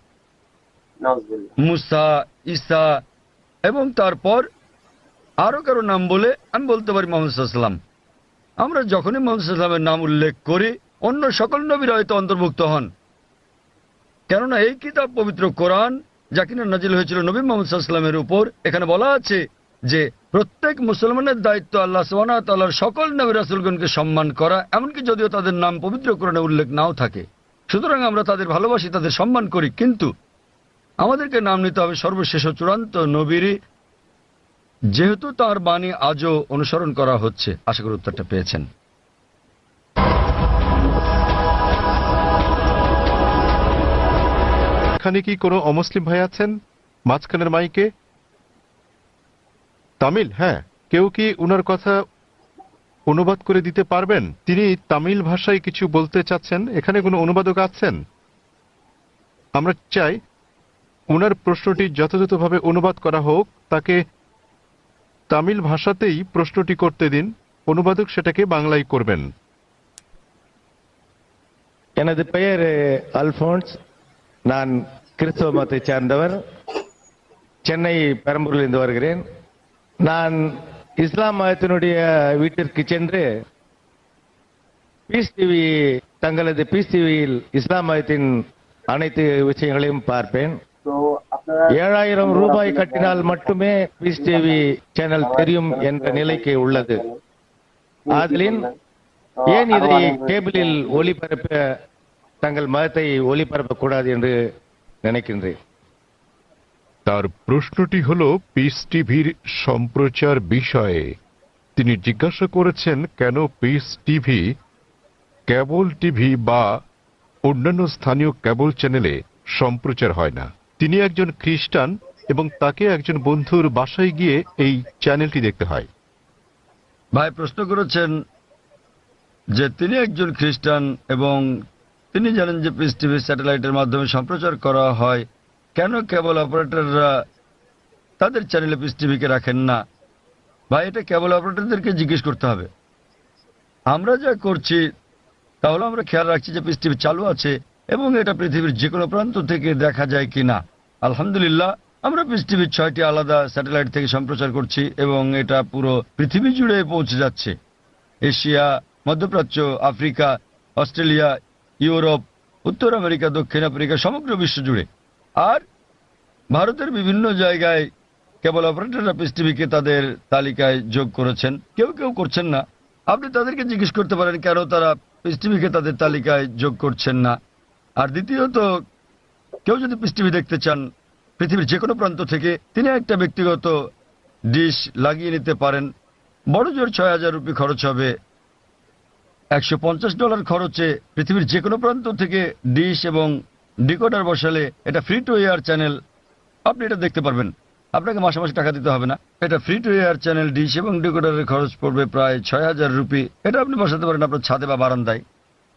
মুসা, ঈসা এবং তারপর আরো কারো নাম বলে আমি বলতে পারি মুহাম্মদ সাল্লাল্লাহু আলাইহি ওয়াসাল্লাম। আমরা যখনই মুহাম্মদ সাল্লাল্লাহু আলাইহি ওয়াসাল্লামের নাম উল্লেখ করি অন্য সকল নবীরা হয়তো অন্তর্ভুক্ত হন, কেননা এই কিতাব পবিত্র কোরআন যা কিনা নাজিল হয়েছিল নবী মুহাম্মদ সাল্লাল্লাহু আলাইহি ওয়াসাল্লামের উপর, এখানে বলা আছে যে প্রত্যেক মুসলমানের দায়িত্ব আল্লাহ সুবহানাহু ওয়া তাআলার সকল নবী রাসূলগণকে সম্মান করা, এমনকি যদিও তাদের নাম পবিত্র কোরআনে উল্লেখ নাও থাকে। সুতরাং আমরা তাদের ভালোবাসি, তাদের সম্মান করি, কিন্তু আমাদেরকে নাম নিতে হবে সর্বশেষ ও চূড়ান্ত নবীরই, যেহেতু তার বাণী আজও অনুসরণ করা হচ্ছে। আশা করি উত্তরটা পেয়েছেন। এখানে কি কোনো অমুসলিম ভাই আছেন মাঝখানের মাইকে? তামিল? হ্যাঁ, কেউ কি উনার কথা অনুবাদ করে দিতে পারবেন? তিনি তামিল ভাষায় কিছু বলতে চাচ্ছেন। এখানে কোনো অনুবাদক আছেন? আমরা চাই উনার প্রশ্নটি যথাযথভাবে অনুবাদ করা হোক, তাকে তামিল ভাষাতেই প্রশ্নটি করতে দিন, অনুবাদক সেটাকে বাংলায় করবেন। எனது பெயர் அல்போன்ஸ். நான் கிறிஸ்தவ மதத்தை சார்ந்தவர். சென்னை பெரம்பூரிலிருந்து வருகிறேன். நான் இஸ்லாம் மதத்தினுடைய வீட்டிற்கு சென்று பீஸ் டிவி, தங்களது பீஸ் டிவியில் இஸ்லாம் மதத்தின் அனைத்து விஷயங்களையும் பார்ப்பேன். 7000 ரூபாய் கட்டினால் மட்டுமே பீஸ் டிவி சேனல் தெரியும் என்ற நிலைக்கு உள்ளது. ஆதலின் ஏன் இதை கேபிளில் ஒளிபரப்ப தங்கள் மதத்தை ஒளிபரப்பக்கூடாது என்று நினைக்கின்றேன். তার প্রশ্নটি হল পিস টিভির সম্প্রচার বিষয়ে। তিনি জিজ্ঞাসা করেছেন কেন পিস টিভি কেবল টিভি বা অন্যান্য স্থানীয় কেবল চ্যানেলে সম্প্রচার হয় না। তিনি একজন খ্রিস্টান এবং তাকে একজন বন্ধুর বাসায় গিয়ে এই চ্যানেলটি দেখতে হয়। ভাই প্রশ্ন করেছেন যে তিনি একজন খ্রিস্টান এবং তিনি জানেন যে পিস টিভি স্যাটেলাইটের মাধ্যমে সম্প্রচার করা হয়, কেন কেবল অপারেটররা তাদের চ্যানেলে পিস টিভিকে রাখেন না? ভাই এটা কেবল অপারেটরদেরকে জিজ্ঞেস করতে হবে। আমরা যা করছি তাহলে আমরা খেয়াল রাখছি যে পিস টিভি চালু আছে এবং এটা পৃথিবীর যে কোনো প্রান্ত থেকে দেখা যায় কিনা। আলহামদুলিল্লাহ আমরা পিস টিভির 6টি আলাদা স্যাটেলাইট থেকে সম্প্রচার করছি এবং এটা পুরো পৃথিবী জুড়ে পৌঁছে যাচ্ছে। এশিয়া, মধ্যপ্রাচ্য, আফ্রিকা, অস্ট্রেলিয়া, ইউরোপ, উত্তর আমেরিকা, দক্ষিণ আফ্রিকা, সমগ্র বিশ্ব জুড়ে। আর ভারতের বিভিন্ন জায়গায় কেবল অপারেটররা পিস টিভিকে তাদের তালিকায় যোগ করেছেন, কেউ কেউ করছেন না। আপনি তাদেরকে জিজ্ঞেস করতে পারেন কেন তারা পিস টিভিকে তাদের তালিকায় যোগ করছেন না। আর দ্বিতীয়ত, কেউ যদি পিস টিভি দেখতে চান পৃথিবীর যে কোনো প্রান্ত থেকে, তিনি একটা ব্যক্তিগত ডিশ লাগিয়ে নিতে পারেন। বড় জোর 6000 রুপি খরচ হবে। $150 খরচে পৃথিবীর যে কোনো প্রান্ত থেকে ডিশ এবং ডিকোডার বসালে এটা ফ্রি টু এয়ার চ্যানেল, আপনি এটা দেখতে পারবেন। আপনাকে মাসে মাসে টাকা দিতে হবে না। এটা free to air channel, dish এবং ডিকোডারের খরচ পড়বে প্রায় 6000 রুপি। এটা আপনি বসাতে পারেন আপনার ছাদে বা বারান্দায়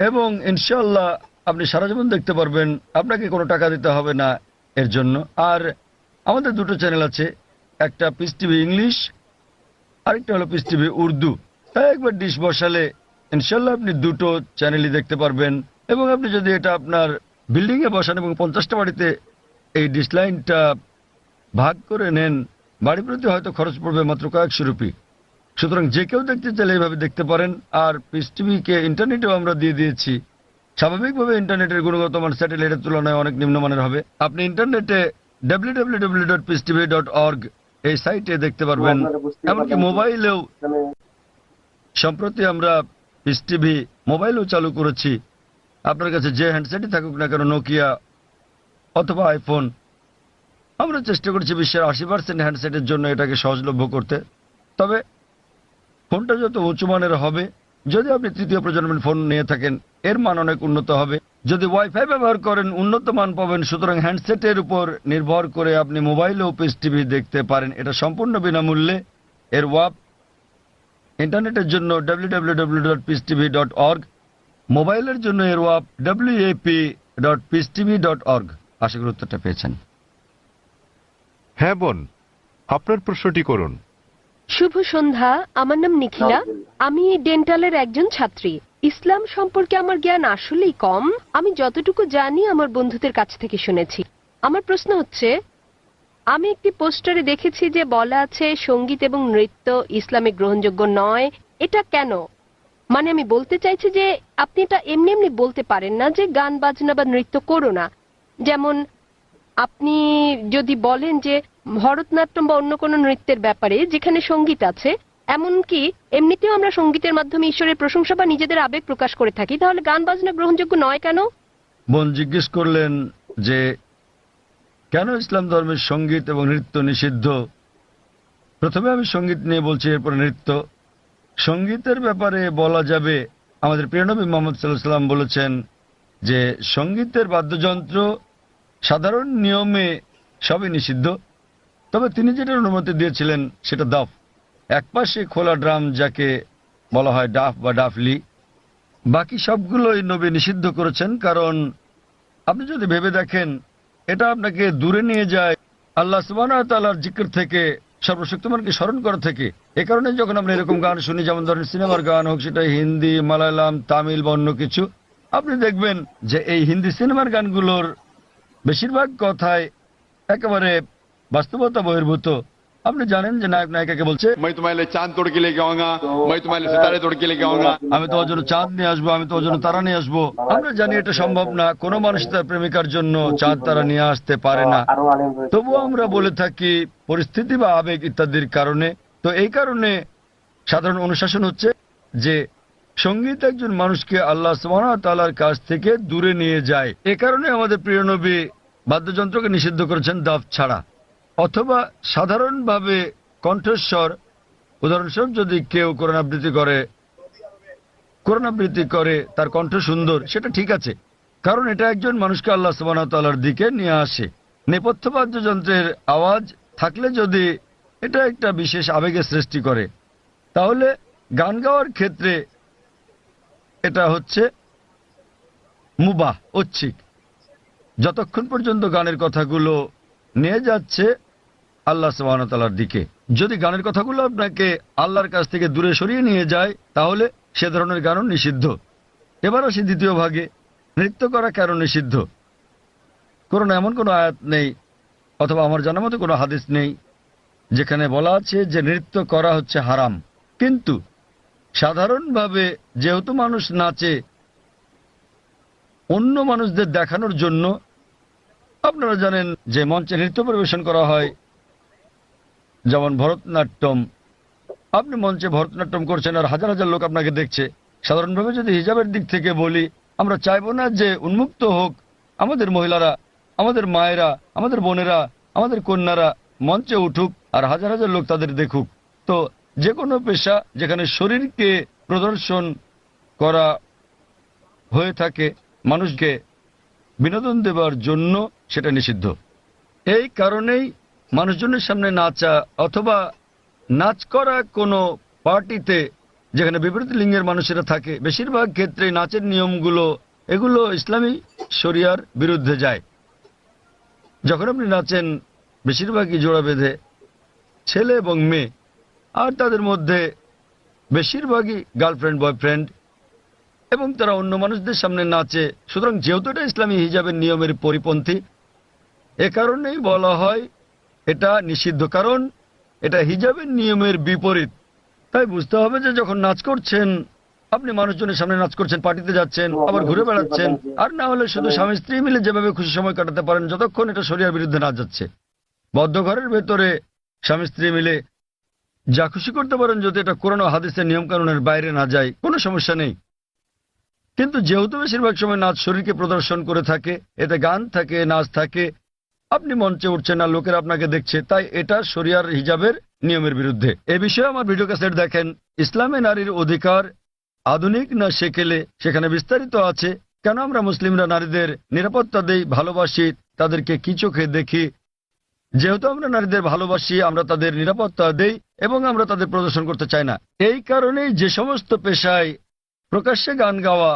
এবং ইনশাআল্লাহ আপনি সারা জীবন দেখতে পারবেন। আপনাকে কোনো টাকা দিতে হবে না এর জন্য। আর আমাদের দুটো চ্যানেল আছে, একটা পিস টিভি ইংলিশ, আরেকটা হলো পিস টিভি উর্দু। তাই একবার ডিশ বসালে ইনশাআল্লাহ আপনি দুটো চ্যানেলই দেখতে পারবেন। এবং আপনি যদি এটা আপনার বিল্ডিংয়ে বসান এবং 50টা বাড়িতে এই ডিশ লাইনটা ভাগ করে নেন, বাড়ি প্রতি হয়তো খরচ পড়বে মাত্র কয়েকশো রুপি। সুতরাং যে কেউ দেখতে চাইলে এইভাবে দেখতে পারেন। আর পিস টিভিকে ইন্টারনেটেও আমরা দিয়ে দিয়েছি। স্বাভাবিকভাবে ইন্টারনেটের গুণগত মান স্যাটেলাইটের তুলনায় অনেক নিম্নমানের হবে। আপনি ইন্টারনেটে www.peacetv.org এই সাইটে দেখতে পারবেন। এমনকি মোবাইলেও সম্প্রতি আমরা পিস টিভি মোবাইলেও চালু করেছি। আপনার কাছে যে হ্যান্ডসেটই থাকুক না কেন, নোকিয়া অথবা আইফোন, আমরা চেষ্টা করছি বিশ্বের 80% হ্যান্ডসেটের জন্য এটাকে সহজলভ্য করতে। তবে ফোনটা যত উঁচু মানের হবে, যদি আপনি তৃতীয় প্রজন্মের ফোন নিয়ে থাকেন এর মান অনেক উন্নত হবে। যদি ওয়াইফাই ব্যবহার করেন উন্নত মান পাবেন। সুতরাং হ্যান্ডসেটের উপর নির্ভর করে আপনি মোবাইলেও পিস টিভি দেখতে পারেন। এটা সম্পূর্ণ বিনামূল্যে। এর ওয়াপ ইন্টারনেটের জন্য www.peacetv.org, মোবাইলের জন্য এর ওয়াপ wap.peacetv.org। আশা করি উত্তরটা পেয়েছেন। হ্যাঁ বোন, আপনার প্রশ্নটি করুন। শুভ সন্ধ্যা। আমার নাম নিখিলা। আমি ডেন্টালের একজন ছাত্রী। ইসলাম সম্পর্কে আমার জ্ঞান আসলেই কম। আমি যতটুকু জানি আমার বন্ধুদের কাছ থেকে শুনেছি। আমার প্রশ্ন হচ্ছে, আমি একটি পোস্টারে দেখেছি যে বলা আছে সঙ্গীত এবং নৃত্য ইসলামে গ্রহণযোগ্য নয়। এটা কেন? মানে আমি বলতে চাইছি যে আপনি এটা এমনি এমনি বলতে পারেন না যে গান বাজনা বা নৃত্য করো না। যেমন আপনি যদি বলেন যে ভরতনাট্যম বা অন্য কোনো নৃত্যের ব্যাপারে যেখানে সঙ্গীত আছে, এমনকি এমনিতেও আমরা সঙ্গীতের মাধ্যমে ঈশ্বরের প্রশংসা বা নিজেদের আবেগ প্রকাশ করে থাকি, তাহলে গান বাজনা গ্রহণযোগ্য নয় কেন? বোন জিজ্ঞেস করলেন যে কেন ইসলাম ধর্মের সঙ্গীত এবং নৃত্য নিষিদ্ধ। প্রথমে আমি সঙ্গীত নিয়ে বলছি, এরপর নৃত্য। সঙ্গীতের ব্যাপারে বলা যাবে, আমাদের প্রিয় নবী মুহাম্মদ সাল্লাল্লাহু আলাইহি ওয়াসাল্লাম বলেছেন যে সঙ্গীতের বাদ্যযন্ত্র সাধারণ নিয়মে সবই নিষিদ্ধ, তবে তিনি যেটার অনুমতি দিয়েছিলেন সেটা দাফ, একপাশে খোলা ড্রাম যাকে বলা হয় ডাফ বা ডাফলি। বাকি সবগুলোই নবী নিষিদ্ধ করেছেন, কারণ আপনি যদি ভেবে দেখেন এটা আপনাকে দূরে নিয়ে যায় আল্লাহ সুবহানাহু ওয়া তাআলার জিকির থেকে, সর্বশক্তিমানকে স্মরণ করা থেকে। এ কারণে যখন আমরা এরকম গান শুনি, যেমন ধরেন সিনেমার গান হোক, সেটা হিন্দি, মালায়ালাম, তামিল বা অন্য কিছু, আপনি দেখবেন যে এই হিন্দি সিনেমার গানগুলোর বেশিরভাগ কথাই একেবারে বাস্তবতা বহির্ভূত। আপনি জানেন যে নায়ক নায়িকাকে বলছে, मैं तुम्हारे लिए चांद तोड़ के लेके आऊंगा, मैं तुम्हारे लिए सितारे तोड़ के लेके आऊंगा। আমি তোমার জন্য চাঁদ নিয়ে আসবো, আমি তোমার জন্য তারা নিয়ে আসবো। আমরা জানি এটা সম্ভব না, কোনো মানুষ তার প্রেমিকার জন্য চাঁদ তারা নিয়ে আসতে পারে না। তবুও আমরা বলে থাকি পরিস্থিতি বা আবেগ ইত্যাদির কারণে। তো এই কারণে সাধারণ অনুশাসন হচ্ছে যে সঙ্গীত একজন মানুষকে আল্লাহ সুবহানাহু ওয়া তাআলার কাছ থেকে দূরে নিয়ে যায়। এ কারণে আমাদের প্রিয় নবী বাদ্যযন্ত্রকে নিষিদ্ধ করেছেন দাফ ছাড়া। অথবা সাধারণভাবে কণ্ঠস্বর, উদাহরণস্বরূপ যদি কেউ কোরআন আবৃত্তি করে তার কণ্ঠ সুন্দর, সেটা ঠিক আছে, কারণ এটা একজন মানুষকে আল্লাহ সুবহানাহু ওয়া তাআলার দিকে নিয়ে আসে। নেপথ্য বাদ্যযন্ত্রের আওয়াজ থাকলে যদি এটা একটা বিশেষ আবেগের সৃষ্টি করে, তাহলে গান গাওয়ার ক্ষেত্রে এটা হচ্ছে মুবাহ, ঐচ্ছিক, যতক্ষণ পর্যন্ত গানের কথাগুলো নিয়ে যাচ্ছে আল্লাহ সুবহানাহু ওয়া তাআলার দিকে। যদি গানের কথাগুলো আপনাকে আল্লাহর কাছ থেকে দূরে সরিয়ে নিয়ে যায়, তাহলে সে ধরনের গানও নিষিদ্ধ। এবার আসি দ্বিতীয় ভাগে, নৃত্য করা কেন নিষিদ্ধ। কোরআনে এমন কোনো আয়াত নেই, অথবা আমার জানার মতো কোনো হাদিস নেই যেখানে বলা আছে যে নৃত্য করা হচ্ছে হারাম। কিন্তু সাধারণভাবে যেহেতু মানুষ নাচে অন্য মানুষদের দেখানোর জন্য, আপনারা জানেন যে মঞ্চে নৃত্য পরিবেশন করা হয়, যেমন ভরতনাট্যম। আপনি মঞ্চে ভরতনাট্যম করছেন আর হাজার হাজার লোক আপনাকে দেখছে। সাধারণভাবে যদি হিজাবের দিক থেকে বলি, আমরা চাইবো না যে উন্মুক্ত হোক আমাদের মহিলারা, আমাদের মায়েরা, আমাদের বোনেরা, আমাদের কন্যারা মঞ্চে উঠুক আর হাজার হাজার লোক তাদের দেখুক। তো যে কোনো পেশা যেখানে শরীরকে প্রদর্শন করা হয়ে থাকে মানুষকে বিনোদন দেবার জন্য, সেটা নিষিদ্ধ। এই কারণেই মানুষজনের সামনে নাচা অথবা নাচ করা কোনো পার্টিতে যেখানে বিপরীত লিঙ্গের মানুষেরা থাকে, বেশিরভাগ ক্ষেত্রে নাচের নিয়মগুলো এগুলো ইসলামী শরিয়ার বিরুদ্ধে যায়। যখন আপনি নাচেন বেশিরভাগই জোড়া বেঁধে, ছেলে এবং মেয়ে, আর তাদের মধ্যে বেশিরভাগই গার্লফ্রেন্ড বয়ফ্রেন্ড, এবং তারা অন্য মানুষদের সামনে নাচে। সুতরাং যেহেতু এটা ইসলামী হিজাবের নিয়মের পরিপন্থী, এ কারণেই বলা হয় এটা নিষিদ্ধ, কারণ এটা হিজাবের নিয়মের বিপরীত। তাই বুঝতে হবে যে যখন নাচ করছেন, আপনি মানুষজনের সামনে নাচ করছেন, পার্টিতে যাচ্ছেন, আবার ঘুরে বেড়াচ্ছেন, আর না হলে শুধু স্বামী স্ত্রী মিলে যেভাবে খুশি সময় কাটাতে পারেন, যতক্ষণ এটা শরিয়ার বিরুদ্ধে না যাচ্ছে। বদ্ধ ঘরের ভেতরে স্বামী স্ত্রী মিলে যা খুশি করতে পারেন, যদি এটা কোরআন ও হাদিসের নিয়মকানুনের বাইরে না যায়, কোনো সমস্যা নেই। কিন্তু যেহেতু বেশিরভাগ সময় নাচ শরীরকে প্রদর্শন করে থাকে, এতে গান থাকে, নাচ থাকে, আপনি মঞ্চে উঠছেন না, লোকেরা আপনাকে দেখছে, তাই এটা শরিয়ার হিজাবের নিয়মের বিরুদ্ধে। এ বিষয়ে আমার ভিডিও ক্যাসেট দেখেন, ইসলামে নারীর অধিকার আধুনিক না সেকেলে, সেখানে বিস্তারিত আছে কেন আমরা মুসলিমরা নারীদের নিরাপত্তা দেই, ভালোবাসি, তাদেরকে কি চোখে দেখি। যেহেতু আমরা নারীদের ভালোবাসি, আমরা তাদের নিরাপত্তা দেই এবং আমরা তাদের প্রদর্শন করতে চাই না। এই কারণেই যে সমস্ত পেশায় প্রকাশ্যে গান গাওয়া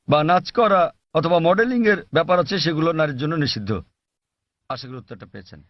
বা নাচ করা অথবা মডেলিং এর ব্যাপার আছে, সেগুলো নারীর জন্য নিষিদ্ধ। আশা করি উত্তরটা পেয়েছেন।